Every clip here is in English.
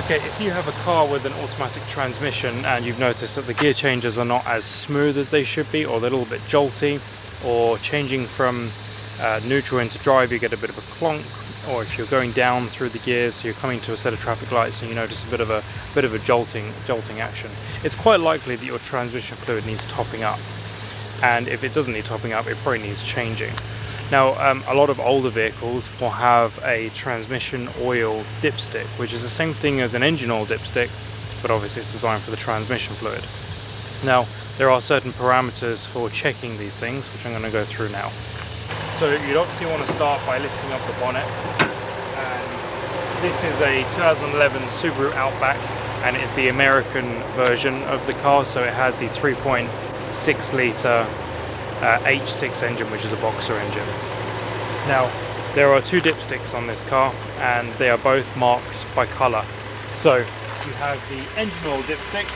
Okay, if you have a car with an automatic transmission and you've noticed that the gear changes are not as smooth as they should be, or they're a little bit jolty, or changing from neutral into drive you get a bit of a clonk, or if you're going down through the gears, so you're coming to a set of traffic lights and you notice a bit of a jolting action, it's quite likely that your transmission fluid needs topping up. And if it doesn't need topping up, it probably needs changing. Now, a lot of older vehicles will have a transmission oil dipstick, which is the same thing as an engine oil dipstick, but obviously it's designed for the transmission fluid. Now, there are certain parameters for checking these things, which I'm going to go through now. So you'd obviously want to start by lifting up the bonnet. And this is a 2011 Subaru Outback, and it's the American version of the car, so it has the 3.6 litre H6 engine, which is a boxer engine. Now, there are two dipsticks on this car and they are both marked by colour. So you have the engine oil dipstick,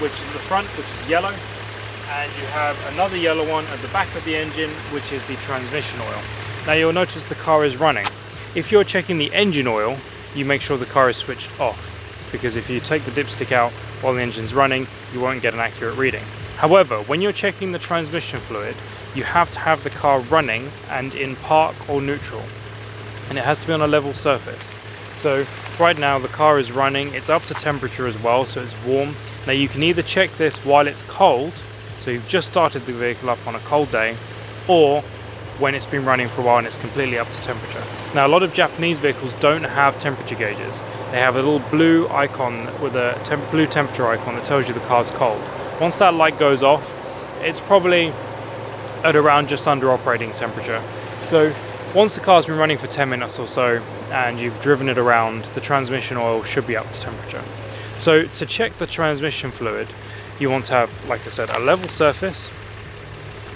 which is at the front, which is yellow, and you have another yellow one at the back of the engine, which is the transmission oil. Now you'll notice the car is running. If you're checking the engine oil, you make sure the car is switched off, because if you take the dipstick out while the engine's running, you won't get an accurate reading. However, when you're checking the transmission fluid, you have to have the car running and in park or neutral, and it has to be on a level surface. So right now the car is running, it's up to temperature as well, so it's warm. Now you can either check this while it's cold, so you've just started the vehicle up on a cold day, or when it's been running for a while and it's completely up to temperature. Now a lot of Japanese vehicles don't have temperature gauges. They have a little blue icon with a blue temperature icon that tells you the car's cold. Once that light goes off, it's probably at around just under operating temperature. So once the car's been running for 10 minutes or so and you've driven it around, the transmission oil should be up to temperature. So to check the transmission fluid, you want to have, like I said, a level surface,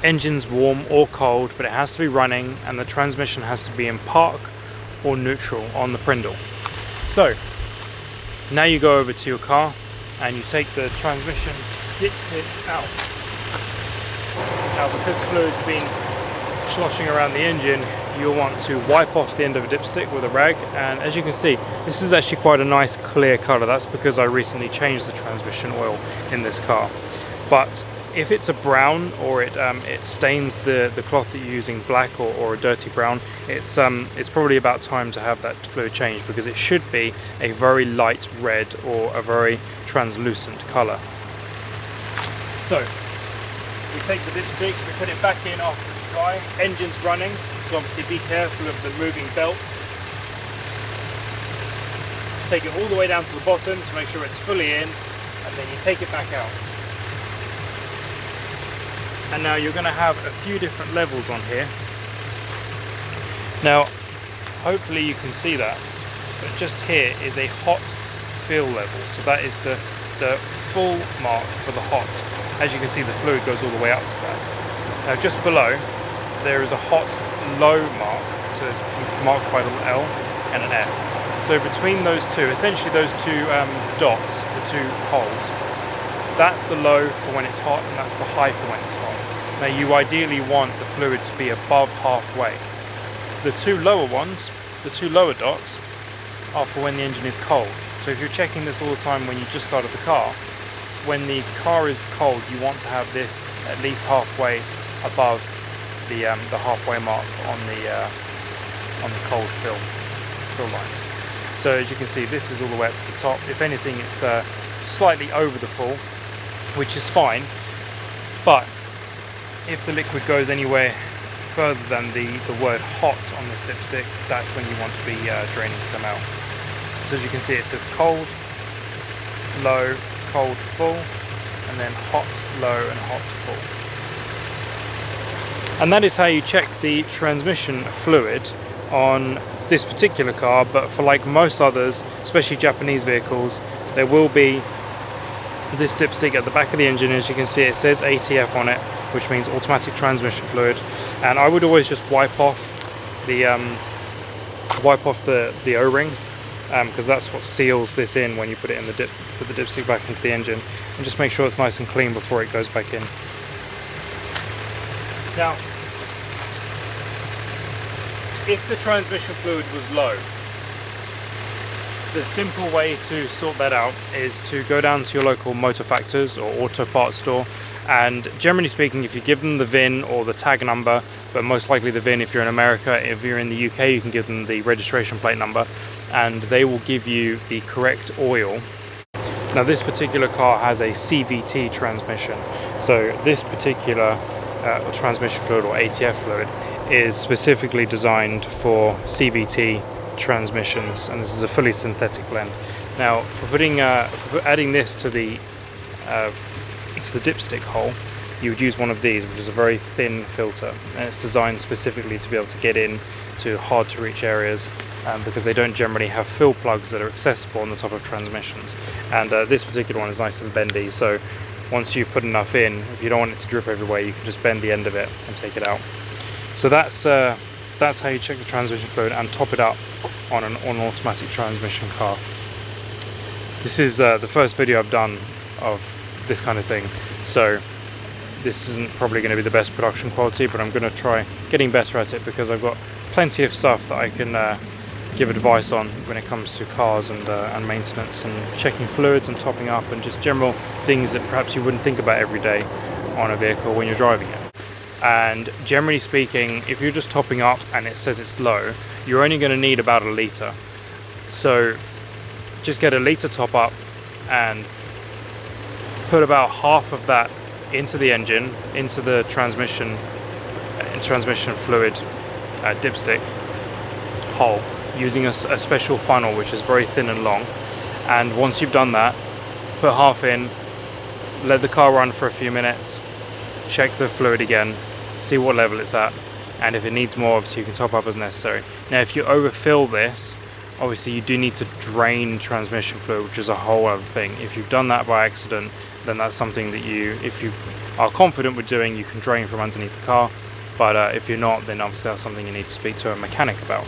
engine's warm or cold, but it has to be running, and the transmission has to be in park or neutral on the brindle. So now you go over to your car and you take the transmission dipstick out. Now, because fluid's been sloshing around the engine, you'll want to wipe off the end of a dipstick with a rag, and as you can see, this is actually quite a nice clear colour. That's because I recently changed the transmission oil in this car. But if it's a brown, or it stains the cloth that you're using black or a dirty brown, it's probably about time to have that fluid changed, because it should be a very light red or a very translucent colour. So we take the dipsticks, we put it back in after it's dry, engine's running, so obviously be carful of the moving belts. Take it all the way down to the bottom to make sure it's fully in, and then you take it back out. And now you're going to have a few different levels on here. Now, hopefully you can see that, but just here is a hot fill level, so that is the full mark for the hot. As you can see, the fluid goes all the way up to that. Now just below, there is a hot low mark, so it's marked by a little L and an F. So between those two, essentially those two dots, the two holes, that's the low for when it's hot, and that's the high for when it's hot. Now you ideally want the fluid to be above halfway. The two lower ones, the two lower dots, are for when the engine is cold. So if you're checking this all the time when you just started the car, when the car is cold, you want to have this at least halfway above the halfway mark on the cold fill lines. So as you can see, this is all the way up to the top. If anything, it's slightly over the full, which is fine. But if the liquid goes anywhere further than the word hot on this dipstick, that's when you want to be draining some out. So as you can see, it says cold, low, cold, full, and then hot, low, and hot, full. And that is how you check the transmission fluid on this particular car, but for like most others, especially Japanese vehicles, there will be this dipstick at the back of the engine. As you can see, it says ATF on it, which means automatic transmission fluid, and I would always just wipe off the O-ring, because that's what seals this in when you put it in put the dipstick back into the engine, and just make sure it's nice and clean before it goes back in. Now, if the transmission fluid was low, The simple way to sort that out is to go down to your local motor factors or auto parts store, and generally speaking, if you give them the VIN or the tag number, but most likely the VIN if you're in America, if you're in the UK you can give them the registration plate number, and they will give you the correct oil. Now this particular car has a CVT transmission, so this particular transmission fluid or ATF fluid is specifically designed for CVT transmissions, and this is a fully synthetic blend. Now for adding this to the dipstick hole, you would use one of these, which is a very thin filter, and it's designed specifically to be able to get in to hard to reach areas, because they don't generally have fill plugs that are accessible on the top of transmissions. And this particular one is nice and bendy, so once you've put enough in, if you don't want it to drip everywhere, you can just bend the end of it and take it out. So that's how you check the transmission fluid and top it up on an automatic transmission car. This is the first video I've done of this kind of thing, so this isn't probably going to be the best production quality, but I'm going to try getting better at it, because I've got plenty of stuff that I can give advice on when it comes to cars and maintenance and checking fluids and topping up and just general things that perhaps you wouldn't think about every day on a vehicle when you're driving it. And generally speaking, if you're just topping up and it says it's low, you're only going to need about 1 litre. So just get 1 litre top up and put about half of that into the engine, into the transmission fluid dipstick hole, using a special funnel which is very thin and long. And once you've done that, put half in, let the car run for a few minutes, check the fluid again, see what level it's at, and if it needs more, obviously you can top up as necessary. Now if you overfill this, obviously you do need to drain transmission fluid, which is a whole other thing. If you've done that by accident, then that's something that if you are confident with doing, you can drain from underneath the car. But if you're not, then obviously that's something you need to speak to a mechanic about.